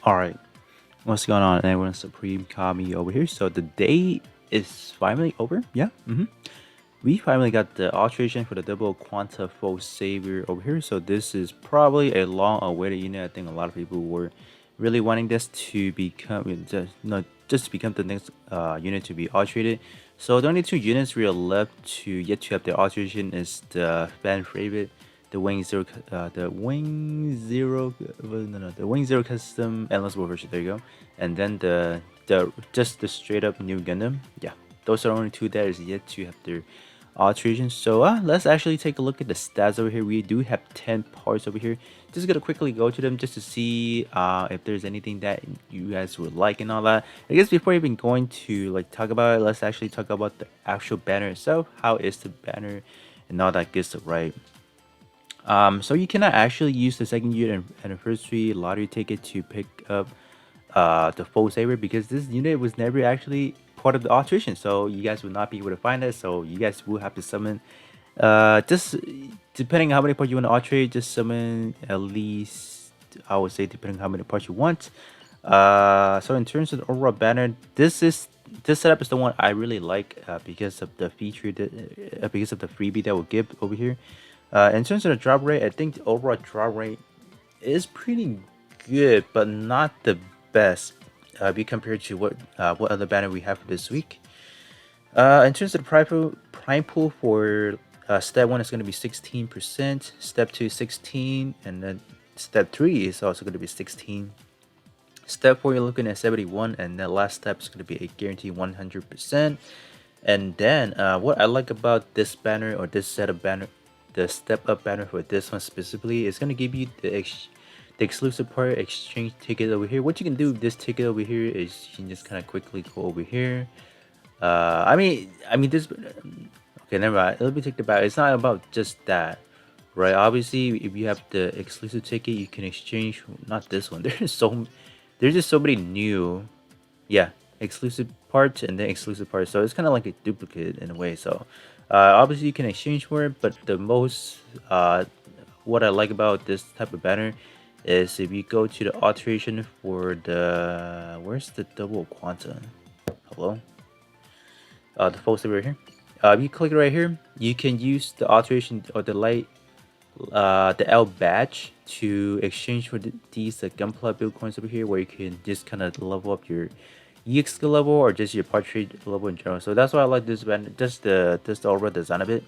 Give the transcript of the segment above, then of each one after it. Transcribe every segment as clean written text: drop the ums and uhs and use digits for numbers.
Alright, what's going on everyone? Supreme Kami over here. So the day is finally over. Yeah. We finally got the alteration for the double Quanta Foe Saber over here. So this is probably a long awaited unit. I think a lot of people were really wanting this to become just to become the next unit to be alterated. So the only two units we are left to yet to have the alteration is the fan favorite, the Wing Zero, the Wing Zero custom endless war version. There you go. And then the just the straight up new Gundam. Yeah, those are the only two that is yet to have their alteration. So let's actually take a look at the stats over here. We do have 10 parts over here. Just gonna quickly go to them just to see if there's anything that you guys would like and all that. I guess before even going to like talk about it, let's actually talk about the actual banner itself. How is the banner and all that good stuff, right? So you cannot actually use the second year anniversary lottery ticket to pick up the full saber because this unit was never actually part of the alteration, so you guys will not be able to find it. So you guys will have to summon just depending on how many parts you want to alterate, just summon at least, I would say, depending on how many parts you want. So in terms of the overall banner, this setup is the one I really like because of the feature because of the freebie that will give over here. In terms of the drop rate, I think the overall drop rate is pretty good, but not the best be compared to what other banner we have for this week. In terms of the prime pool for step 1 is going to be 16%, step 2 16, and then step 3 is also going to be 16. Step 4 you're looking at 71, and the last step is going to be a guaranteed 100%. And then what I like about this banner or this set of banner, the step up banner for this one specifically, is going to give you the exclusive part exchange ticket over here. What you can do with this ticket over here is you can just kind of quickly go over here. I mean this. Okay, never mind. Let me take the back. It's not about just that, right? Obviously, if you have the exclusive ticket, you can exchange. Not this one. There's just so many new, yeah, exclusive parts and then exclusive parts. So it's kind of like a duplicate in a way. So obviously you can exchange for it, but the most what I like about this type of banner is if you go to the alteration for the where's the double quantum? Hello, the full saber right here. You click it right here. You can use the alteration or the light, the L badge to exchange for these gunpla build coins over here, where you can just kind of level up your EX skill level or just your portrait level in general. So that's why I like this banner, just the overall design of it.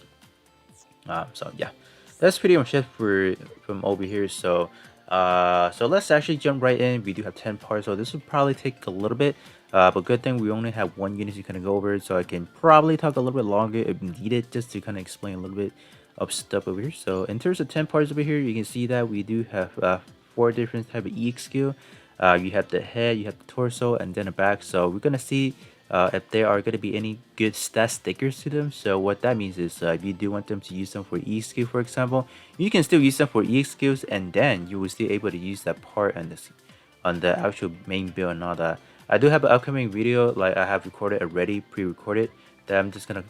So yeah, that's pretty much it from over here. So so let's actually jump right in. We do have 10 parts, so this will probably take a little bit. But good thing we only have one unit to kind of go over, so I can probably talk a little bit longer if needed, just to kind of explain a little bit of stuff over here. So in terms of 10 parts over here, you can see that we do have 4 different type of EX skill. You have the head, you have the torso, and then the back. So we're gonna see if there are going to be any good stat stickers to them. So what that means is if you do want them to use them for EX skill, for example, you can still use them for EX skills, and then you will still able to use that part on the actual main build and all that. I do have an upcoming video, like I have recorded already, pre-recorded, that I'm just gonna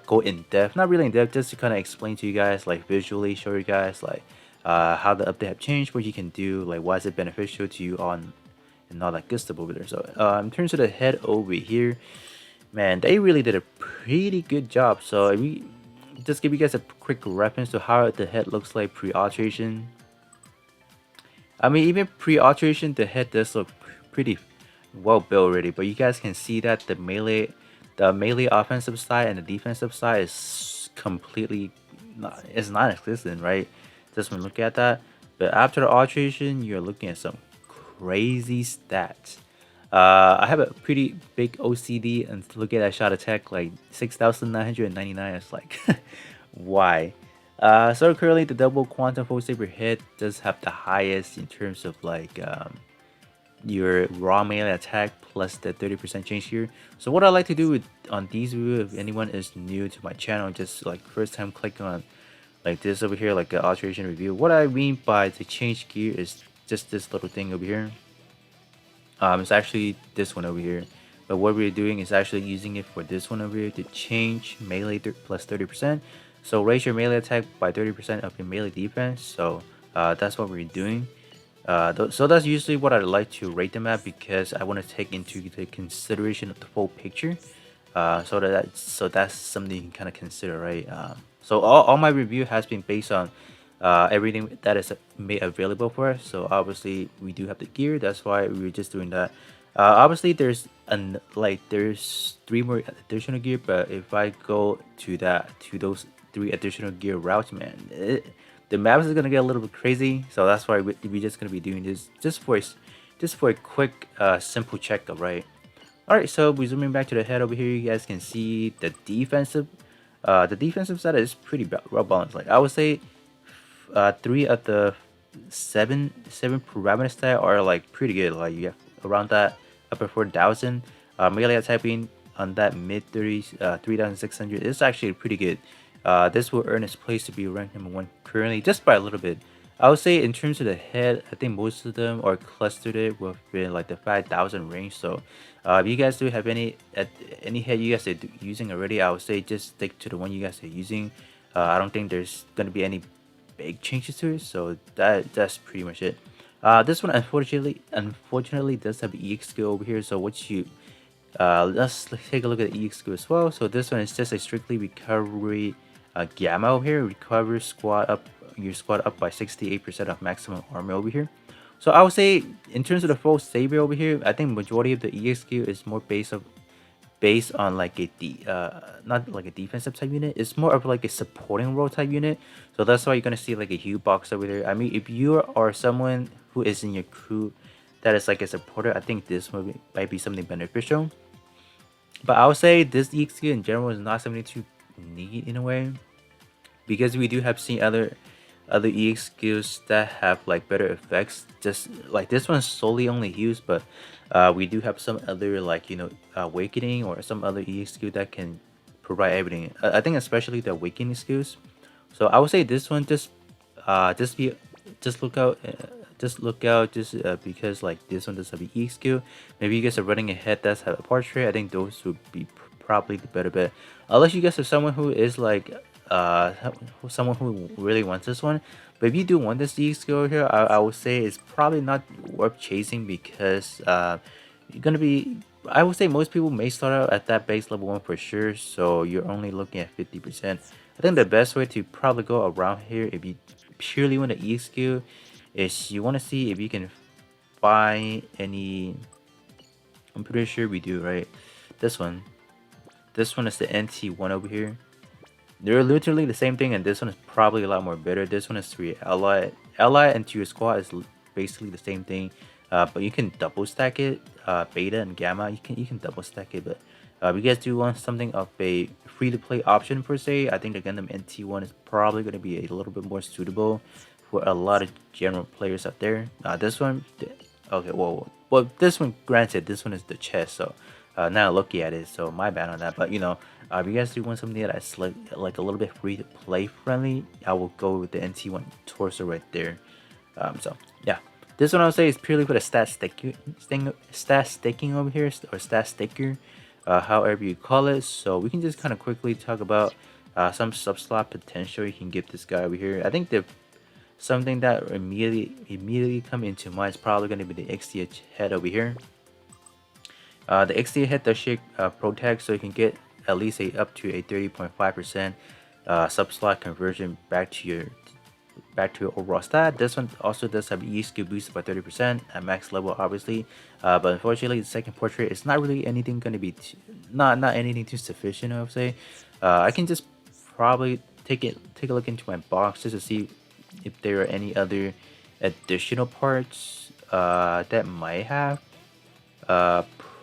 go in depth, not really in depth, just to kind of explain to you guys, like visually show you guys like how the update have changed, what you can do, like why is it beneficial to you on and all that good stuff over there. So in terms of the head over here, man, they really did a pretty good job. So if we just give you guys a quick reference to how the head looks like pre-alteration. I mean, even pre-alteration, the head does look pretty well built already, but you guys can see that the melee offensive side and the defensive side is completely it's non-existent, right? Just when look at that. But after the alteration, you're looking at some crazy stats. I have a pretty big OCD and look at that shot attack like 6,999. It's like why? So currently the double quantum full saber hit does have the highest in terms of like your raw melee attack plus the 30% change here. So what I like to do with on these videos, if anyone is new to my channel, just like first time click on like this over here, like an alteration review. What I mean by the change gear is just this little thing over here. It's actually this one over here, but what we're doing is actually using it for this one over here to change melee plus 30%. So raise your melee attack by 30% of your melee defense. So that's what we're doing. So that's usually what I like to rate them at because I want to take into the consideration of the full picture. So that's something you can kind of consider, right? So all my review has been based on everything that is made available for us. So obviously we do have the gear. That's why we were just doing that. Obviously there's three more additional gear, but if I go to those three additional gear routes, man, the maps is gonna get a little bit crazy. So that's why we're just gonna be doing this just for a quick simple checkup, right? All right, so resuming back to the head over here, you guys can see the defensive side is pretty well balanced. Like I would say, three of the seven parameters that are like pretty good. Like you have around that upper 4,000. Melee typing on that mid 30s, 3,600 is actually pretty good. This will earn its place to be ranked #1 currently, just by a little bit. I would say in terms of the head, I think most of them are clustered it within like the 5,000 range. So, if you guys do have any head you guys are using already, I would say just stick to the one you guys are using. I don't think there's gonna be any big changes to it, so that's pretty much it. This one unfortunately does have EX skill over here. So what you let's take a look at the EX skill as well. So this one is just a strictly recovery gamma over here. Recover squad up your squad up by 68% of maximum armor over here. So I would say in terms of the full Saber over here, I think majority of the EX skill is more based on like not like a defensive type unit. It's more of like a supporting role type unit. So that's why you're gonna see like a huge box over there. I mean, if you are someone who is in your crew that is like a supporter, I think this might be something beneficial. But I would say this EXQ in general is not something to need in a way, because we do have seen other EX skills that have like better effects. Just like this one's solely only used, but we do have some other like awakening or some other EX skill that can provide everything. I think especially the awakening skills. So I would say this one just be just look out. Just look out, just because like this one does have an EX skill. Maybe you guys are running ahead that's have a portrait. I think those would be probably the better bet. Unless you guys are someone who is like uh someone who really wants this one. But if you do want this EX skill here, I would say it's probably not worth chasing, because you're gonna be, I would say most people may start out at that base level 1 for sure, so you're only looking at 50%. I think the best way to probably go around here, if you purely want the EX skill, is you want to see if you can find any. I'm pretty sure we do, right? This one is the NT1 over here. They're literally the same thing, and this one is probably a lot more better. This one is 3 ally into your squad is basically the same thing, but you can double stack it. Beta and gamma, you can double stack it. But if you guys do want something of a free to play option per se, I think the Gundam NT1 is probably going to be a little bit more suitable for a lot of general players out there. This one, okay, well, this one, granted, this one is the chest, so now looking at it, so my bad on that. But if you guys do want something that's like a little bit free to play friendly, I will go with the NT1 torso right there. So yeah, this one I would say is purely for the stat staking over here, or stat sticker, however you call it. So we can just kind of quickly talk about some subslot potential you can give this guy over here. I think something that immediately come into mind is probably going to be the XDH head over here. The XDH head does shake protect, so you can get at least up to a 30.5% subslot conversion back to your overall stat. This one also does have EX skill boosted by 30% at max level, obviously. But unfortunately, the second portrait is not really anything going to be not anything too sufficient, I would say. I can just probably take a look into my box just to see if there are any other additional parts that might have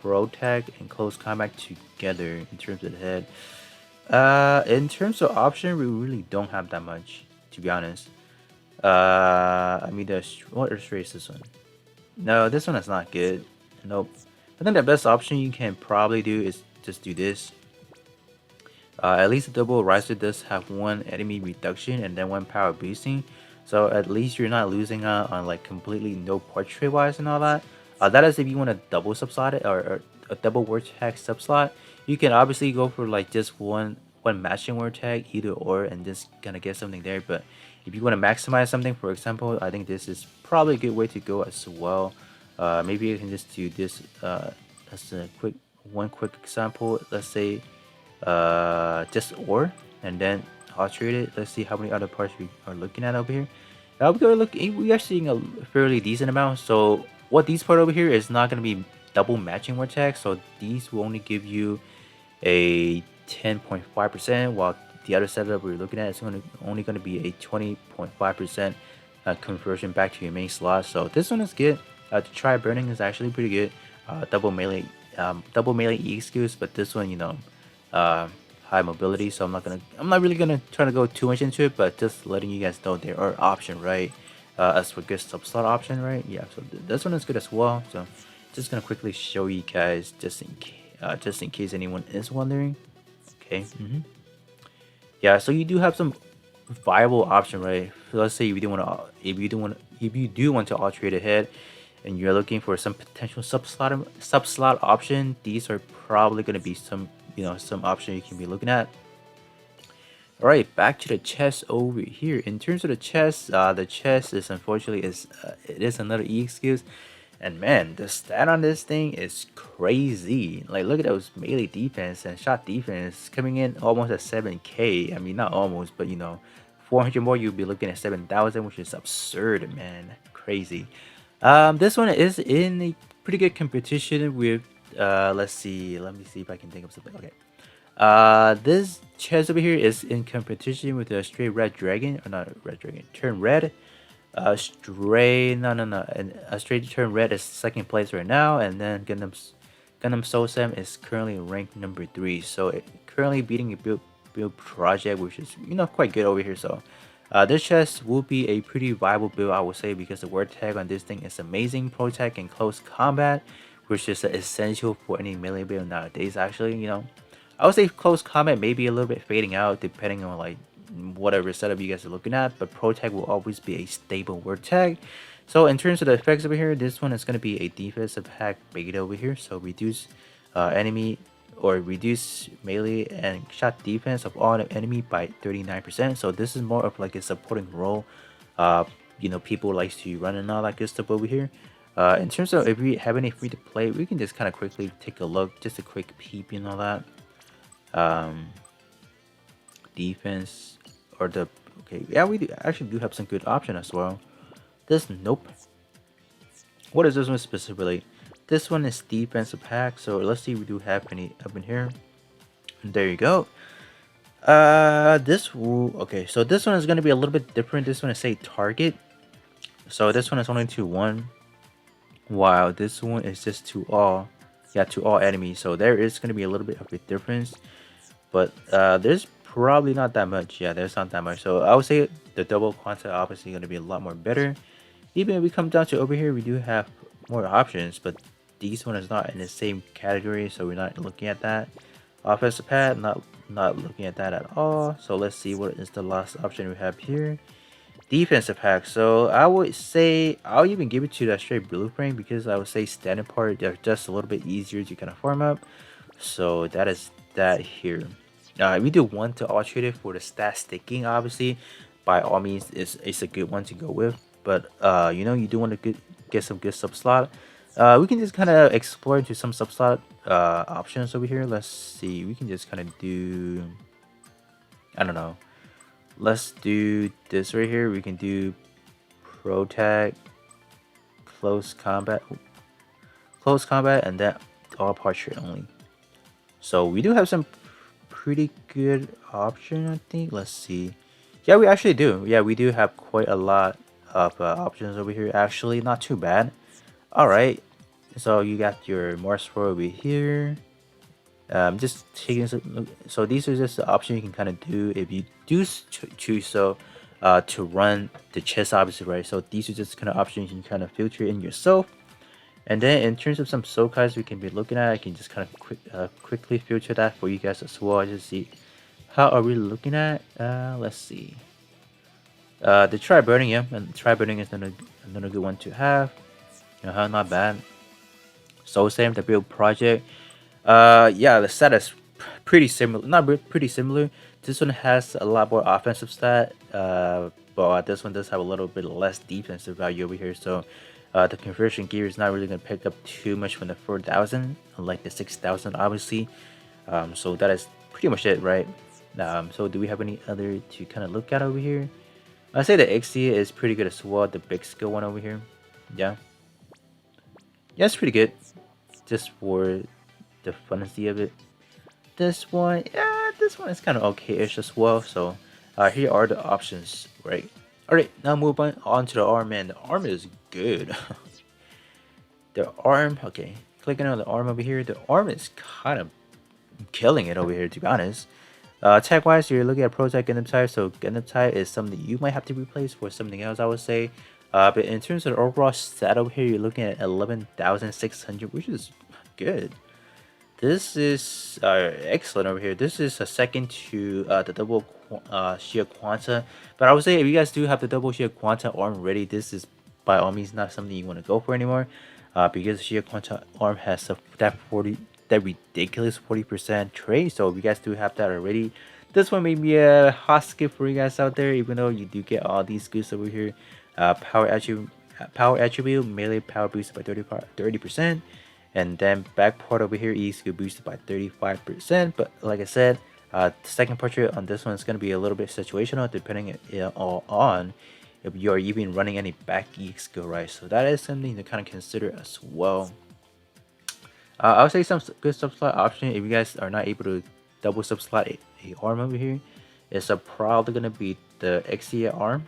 protect and close combat together in terms of the head. In terms of option, we really don't have that much, to be honest. I mean, what illustrator is this one? No, this one is not good. Nope. I think the best option you can probably do is just do this. At least the double riser does have one enemy reduction and then one power boosting, so at least you're not losing out on like completely no portrait wise and all that. That is if you want to double subslot it, or a double word tag subslot. You can obviously go for like just one matching word tag, either or, and just gonna get something there. But if you want to maximize something, for example, I think this is probably a good way to go as well. Maybe you can just do this as a quick example. Let's say just ore, and then alterate it. Let's see how many other parts we are looking at over here. We are seeing a fairly decent amount. So what these part over here is not going to be double matching vortex. So these will only give you a 10.5%, while the other setup we're looking at is only going to be a 20.5% conversion back to your main slot. So this one is good. To try burning is actually pretty good. Double melee E skills, but this one, uh, high mobility. So I'm not really gonna try to go too much into it, but just letting you guys know there are options, right? As for good sub slot option, right? Yeah. So this one is good as well. So just gonna quickly show you guys just in case anyone is wondering. Okay. Yeah. So you do have some viable option, right? So let's say if you do want to alterate ahead, and you're looking for some potential sub slot option, these are probably going to be some option you can be looking at. All right, back to the chest over here. In terms of the chest is unfortunately it is another E excuse, and man, the stat on this thing is crazy. Like, look at those melee defense and shot defense coming in almost at 7K. I mean, not almost, but 400 more, you'll be looking at 7,000, which is absurd, man. Crazy. This one is in a pretty good competition with let's see, let me see if I can think of something. Okay. This chest over here is in competition with a straight red dragon, or not red dragon, turn red. And a straight turn red is second place right now, and then Gundam Soul Sam is currently ranked number 3. So currently beating a build project, which is quite good over here. So this chest will be a pretty viable build, I would say, because the word tag on this thing is amazing pro tag and close combat, which is essential for any melee build nowadays. Actually, I would say close combat may be a little bit fading out depending on like whatever setup you guys are looking at, but pro tag will always be a stable word tag. So in terms of the effects over here, this one is going to be a defensive hack beta over here. So reduce enemy or reduce melee and shot defense of all enemy by 39%. So this is more of like a supporting role. People like to run and all that good stuff over here. In terms of if we have any free to play, we can just kind of quickly take a look, just a quick peep and all that. Defense or the okay, yeah, we actually do have some good option as well. Nope. What is this one specifically? This one is defensive hack. So let's see if we do have any up in here. And there you go. Okay, so this one is going to be a little bit different. This one is say target. So this one is only to 1, while this one is just to all. Yeah, to all enemies. So there is going to be a little bit of a difference, but there's probably not that much. Yeah, there's not that much. So I would say the double quanta obviously going to be a lot more better. Even if we come down to over here, we do have more options, but these one is not in the same category, so we're not looking at that. Offensive pad, not looking at that at all. So let's see what is the last option we have here. Defensive hack. So I would say I'll even give it to that straight blueprint, because I would say standard part they're just a little bit easier to kind of farm up. So that is that here. We do want to alterate it for the stat sticking. Obviously, by all means, it's a good one to go with. But you do want to get some good sub slot. We can just kind of explore into some sub slot options over here. Let's see. We can just kind of do, I don't know. Let's do this right here. We can do pro tag, close combat, and then all portrait only. So we do have some pretty good option, I think. Let's see. Yeah, we actually do. Yeah, we do have quite a lot of options over here. Actually, not too bad. All right. So you got your Mars 4 over here. Just taking so these are just the options you can kind of do if you do choose to run the chest, obviously, right? So these are just kind of options you can kind of filter in yourself. And then in terms of some SoCais we can be looking at, I can just kind of quickly filter that for you guys as well. Just see how are we looking at. Let's see. The try burning, yeah, and try burning is another good one to have. Not bad. So same the build project. Yeah, the stat is pretty similar. Not pretty similar. This one has a lot more offensive stat. But but this one does have a little bit less defensive value over here. So the conversion gear is not really going to pick up too much from the 4,000, unlike the 6,000, obviously. So that is pretty much it, right? So do we have any other to kind of look at over here? I'd say the XD is pretty good as well. The big skill one over here, yeah, it's pretty good. Just for the funnessy of it. This one, yeah, this one is kind of okay-ish as well. So here are the options, right? All right, now move on to the arm, man. The arm is good. The arm, okay. Clicking on the arm over here, the arm is kind of killing it over here, to be honest. Tech wise, you're looking at Pro Tech Gundam type, so Gundam type is something you might have to replace for something else, I would say. But in terms of the overall stat over here, you're looking at 11,600, which is good. This is excellent over here. This is a second to the double sheer quanta, but I would say if you guys do have the double sheer quanta arm ready, this is by all means not something you want to go for anymore, because sheer quanta arm has that ridiculous 40% trade. So if you guys do have that already, this one may be a hot skip for you guys out there, even though you do get all these goods over here. Power attribute, melee power boosted by 30%. And then back part over here is boosted by 35%. But like I said, the second portrait on this one is going to be a little bit situational, depending on if you're even running any back EX skill, right? So that is something to kind of consider as well. I would say some good subslot option if you guys are not able to double subslot a arm over here. It's probably going to be the XCA arm,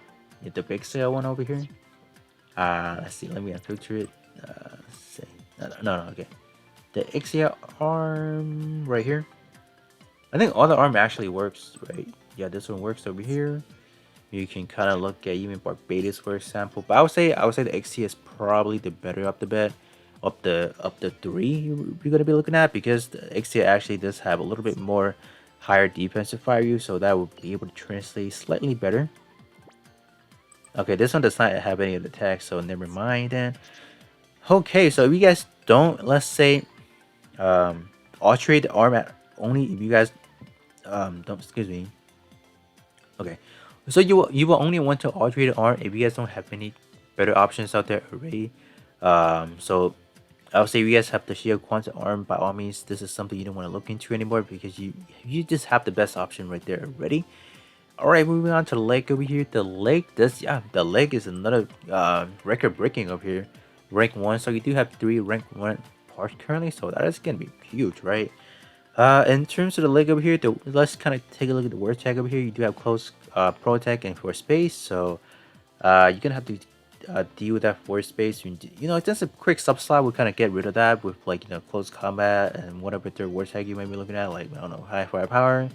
the big scale one over here. Let's see, let me unfilter it. No, okay. The XCA arm right here. I think all the arm actually works, right? Yeah, this one works over here. You can kind of look at even Barbados, for example. But I would say the XCA is probably the better up the bet. Up the three you're gonna be looking at, because the XCA actually does have a little bit more higher defensive fire use, so that would be able to translate slightly better. Okay, this one does not have any of the attacks, so never mind then. Okay, so if you guys don't, let's say, alterate the arm at only if you guys don't, excuse me. Okay, so you will only want to alterate the arm if you guys don't have any better options out there already. So I would say if you guys have the shield quanta arm, by all means, this is something you don't want to look into anymore, because you just have the best option right there already. All right, moving on to the leg over here. The leg the leg is another record breaking over here, rank 1. So you do have 3 rank 1 parts currently, so that is gonna be huge, right? In terms of the leg over here, let's kind of take a look at the word tag over here. You do have close pro tech and for space, so you're gonna have to deal with that for space. You know, just a quick subslot will kind of get rid of that with, like, you know, close combat and whatever third word tag you might be looking at, like, I don't know, high firepower,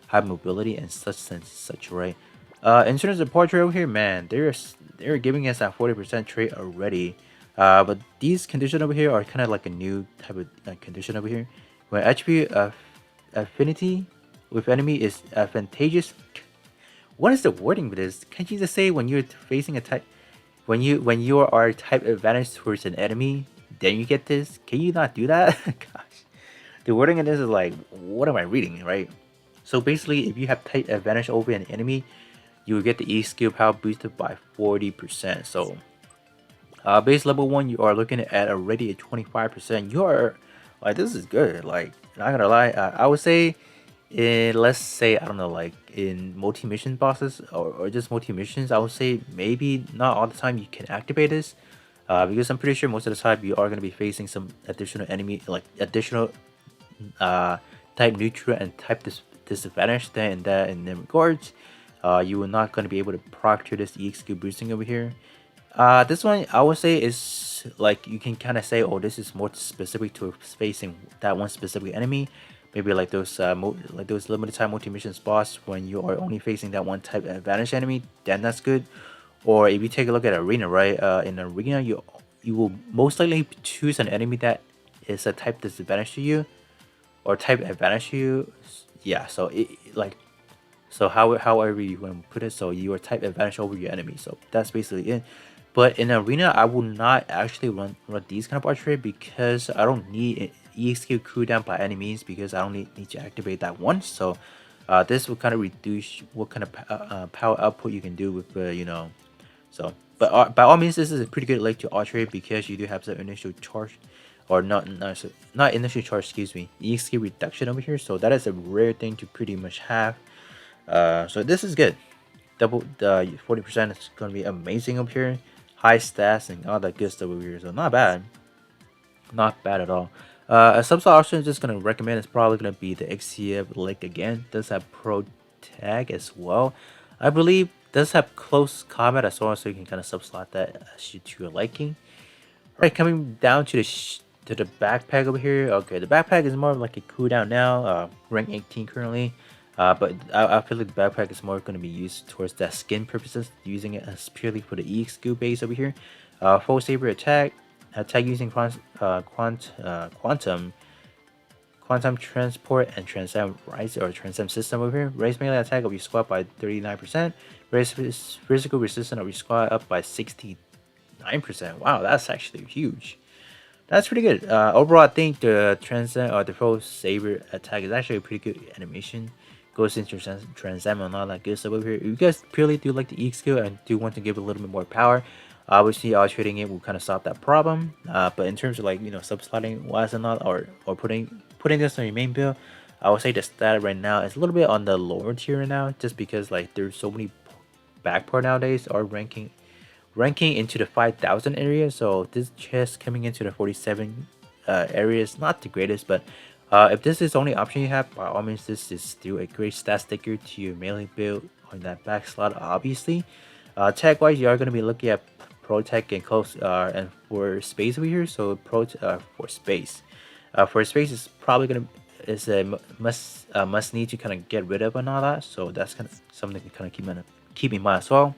high mobility, and such, right? In terms of portrait over here, man, they're giving us that 40% trait already. But these conditions over here are kind of like a new type of condition over here, where attribute of affinity with enemy is advantageous. What is the wording for this? Can't you just say when you're facing a type, when you are type advantage towards an enemy, then you get this? Can you not do that? Gosh, the wording in this is like, what am I reading, right? So basically, if you have type advantage over an enemy, you will get the E skill power boosted by 40%. So base level 1, you are looking at already at 25%. You are like, this is good. Like, not gonna lie, I would say in, let's say, I don't know, like in multi-mission bosses or just multi-missions, I would say maybe not all the time you can activate this, because I'm pretty sure most of the time you are going to be facing some additional enemy, like additional type neutral and type disadvantage. Then in that regards, you are not going to be able to proctor this EX skill boosting over here. This one I would say is like, you can kind of say, oh, this is more specific to facing that one specific enemy. Maybe like those limited time multi-missions boss, when you are only facing that one type advantage enemy, then that's good. Or if you take a look at arena, right? In arena, you will most likely choose an enemy that is a type disadvantage to you or type advantage to you. Yeah, so however you want to put it, so you are type advantage over your enemy. So that's basically it. But in arena, I will not actually run these kind of archery, because I don't need EXQ cooldown by any means, because I don't need to activate that once. So This will kind of reduce what kind of power output you can do with so, but by all means, this is a pretty good leg to Alterate because you do have the initial charge, or not initial charge, excuse me, EXP reduction over here. So that is a rare thing to pretty much have. So this is good. Double the 40% is going to be amazing up here. High stats and all that good stuff over here. So not bad. Not bad at all. A subset option I'm just going to recommend is probably going to be the XCF leg again. Does have pro tag as well. I believe does have close combat as well, so you can kind of subslot that to your liking. Alright, coming down to the backpack over here. Okay, the backpack is more like a cooldown now. Rank 18 currently. But I feel like the backpack is more going to be used towards that skin purposes, using it as purely for the EXQ base over here. Full Saber attack using quantum transport and transcend rise or transcend system over here. Raise melee attack of your squad by 39%. Raise physical resistance of your squad up by 69%. Wow, that's actually huge. That's pretty good. Overall, I think the transcend or the full Saber attack is actually a pretty good animation. Goes into transcend and all that good stuff over here. If you guys purely do like the EX skill and do want to give it a little bit more power, obviously trading it will kind of solve that problem. But in terms of like subslotting wise and all, or putting this on your main build, I would say the stat right now is a little bit on the lower tier right now, just because like there's so many back part nowadays are ranking into the 5,000 area. So this chest coming into the 47 area is not the greatest, but if this is the only option you have, by all means, this is still a great stat sticker to your melee build on that back slot, obviously. Tech wise, you are going to be looking at pro tech and close and for space over here. So for space is probably going to is a must need to kind of get rid of and all that. So that's kind of something to kind of keep in mind as well.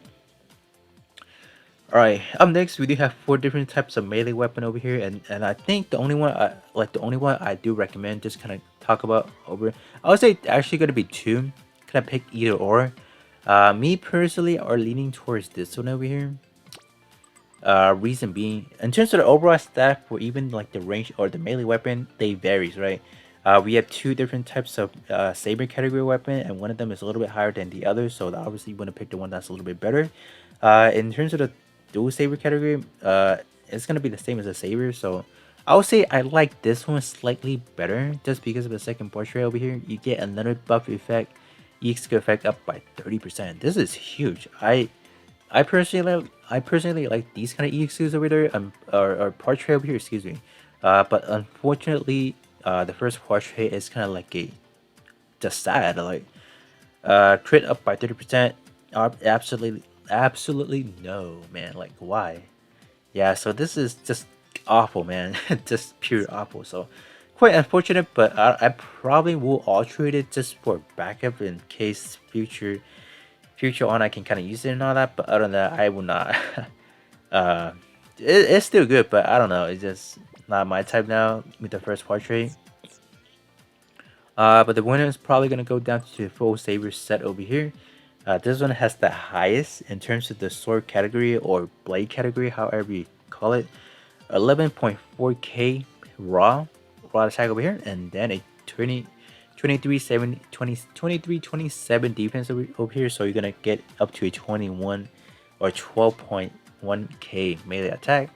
Alright, up next we do have 4 different types of melee weapon over here, and I think the only one I do recommend just kind of talk about over, I would say actually going to be 2. Kind of pick either or. Me personally are leaning towards this one over here. Reason being, in terms of the overall stat for even like the range or the melee weapon, they varies, right? We have 2 different types of Saber category weapon, and one of them is a little bit higher than the other, so obviously you want to pick the one that's a little bit better. In terms of the dual Saber category, it's gonna be the same as a Saber, so I would say I like this one slightly better just because of the second portrait over here. You get another buff effect, EXQ effect up by 30%. This is huge. I personally like these kind of EXQs over there, or portrait over here, excuse me. But unfortunately, the first portrait is kind of like just sad, like crit up by 30%. Absolutely no, man. Like, why? Yeah, so this is just awful, man. Just pure awful. So quite unfortunate, but I probably will alterate it just for backup in case future on I can kind of use it and all that. But other than that, I will not. It's still good, but I don't know. It's just not my type now with the first portrait. But the winner is probably gonna go down to the full Saber set over here. This one has the highest in terms of the sword category or blade category, however you call it. 11.4k raw attack over here, and then a 2327 defense over here. So you're gonna get up to a 21 or 12.1k melee attack.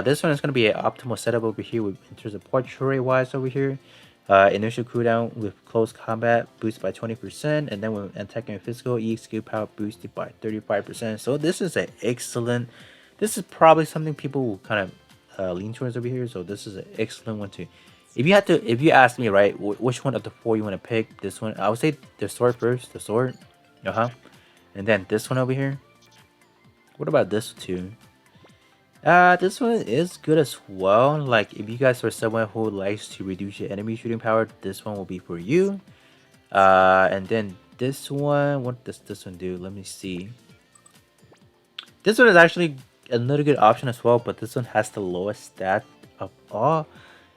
This one is gonna be an optimal setup over here in terms of portrait wise over here. Initial cooldown with close combat boosted by 20%, and then when attacking physical, EXQ power boosted by 35%. So this is an excellent. This is probably something people will kind of lean towards over here. So this is an excellent one too. If you ask me, right, which one of the 4 you want to pick, this one, I would say the sword first. The sword, and then this one over here. What about this too? This one is good as well. Like, if you guys are someone who likes to reduce your enemy shooting power, this one will be for you. And then this one, what does this one do? Let me see. This one is actually another good option as well, but this one has the lowest stat of all.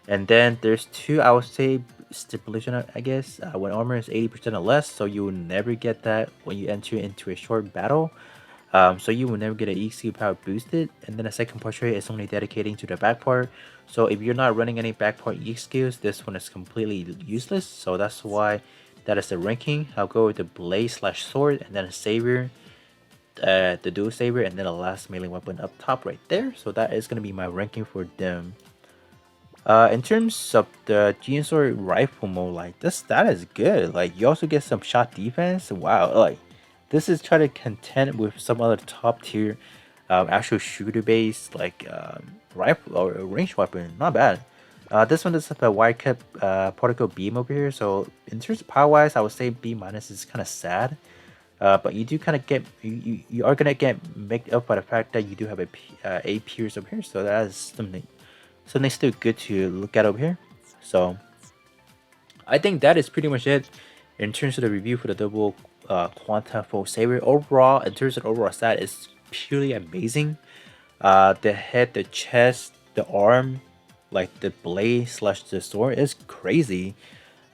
And then there's 2, I would say, stipulation, I guess. When armor is 80% or less, so you will never get that when you enter into a short battle. So you will never get an EXQ power boosted, and then a second portrait is only dedicating to the back part. So if you're not running any back part EXQs, this one is completely useless. So that's why That is the ranking. I'll go with the blade slash sword, and then a saber, the dual saber, and then the last melee weapon up top right there. So that is gonna be my ranking for them. In terms of the GN rifle mode, like that is good. Like you also get some shot defense. Wow, like this is trying to contend with some other top tier, actual shooter based like rifle or range weapon. Not bad. This one does have a wide cut particle beam over here. So in terms of power wise, I would say B minus is kind of sad. But you do kind of get you are gonna get made up by the fact that you do have a pierce over here. So that is something still good to look at over here. So I think that is pretty much it in terms of the review for the double quanta full saber. Overall, in terms of overall stat, it's purely amazing. The head, the chest, the arm, like the blade slash the sword is crazy.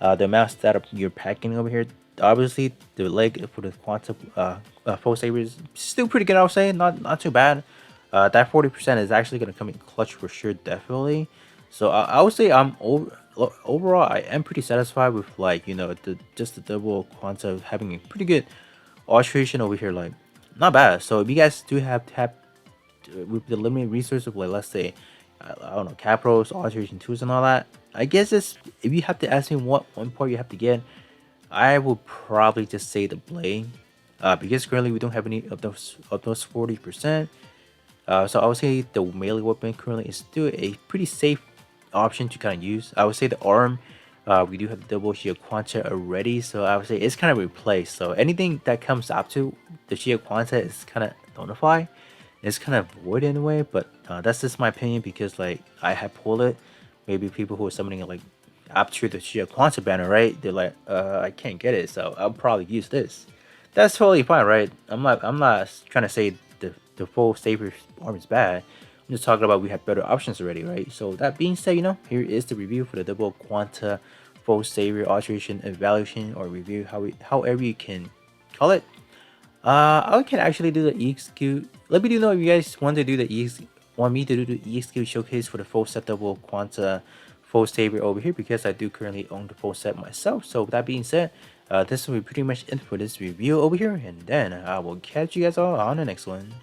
The amount of stat you're packing over here. Obviously, the leg for the quantum full saber is still pretty good. I would say not too bad. That 40% is actually gonna come in clutch for sure, definitely. So I would say overall I am pretty satisfied with like just the double quanta having a pretty good alteration over here. Like not bad. So if you guys do have with the limited resource of like let's say I don't know capros, alteration tools and all that. I guess it's if you have to ask me what one part you have to get, I would probably just say the blade. Because currently we don't have any of those 40%. So I would say the melee weapon currently is still a pretty safe option to kind of use. I would say the arm, we do have the double shield quanta already, so I would say it's kind of replaced. So anything that comes up to the shield quanta is kind of notified. It's kind of void in a way, but that's just my opinion because like I have pulled it. Maybe people who are summoning it like up to the shield quanta banner, right? They're like, I can't get it, so I'll probably use this. That's totally fine, right? I'm not trying to say the full saber arm is bad. I'm just talking about we have better options already, right? So that being said, here is the review for the double quanta full saber alteration evaluation or review, however you can call it. I can actually do the EXQ. Let me know if you guys want to do want me to do the EXQ showcase for the full set double quanta full saber over here because I do currently own the full set myself. So with that being said, this will be pretty much it for this review over here, and then I will catch you guys all on the next one.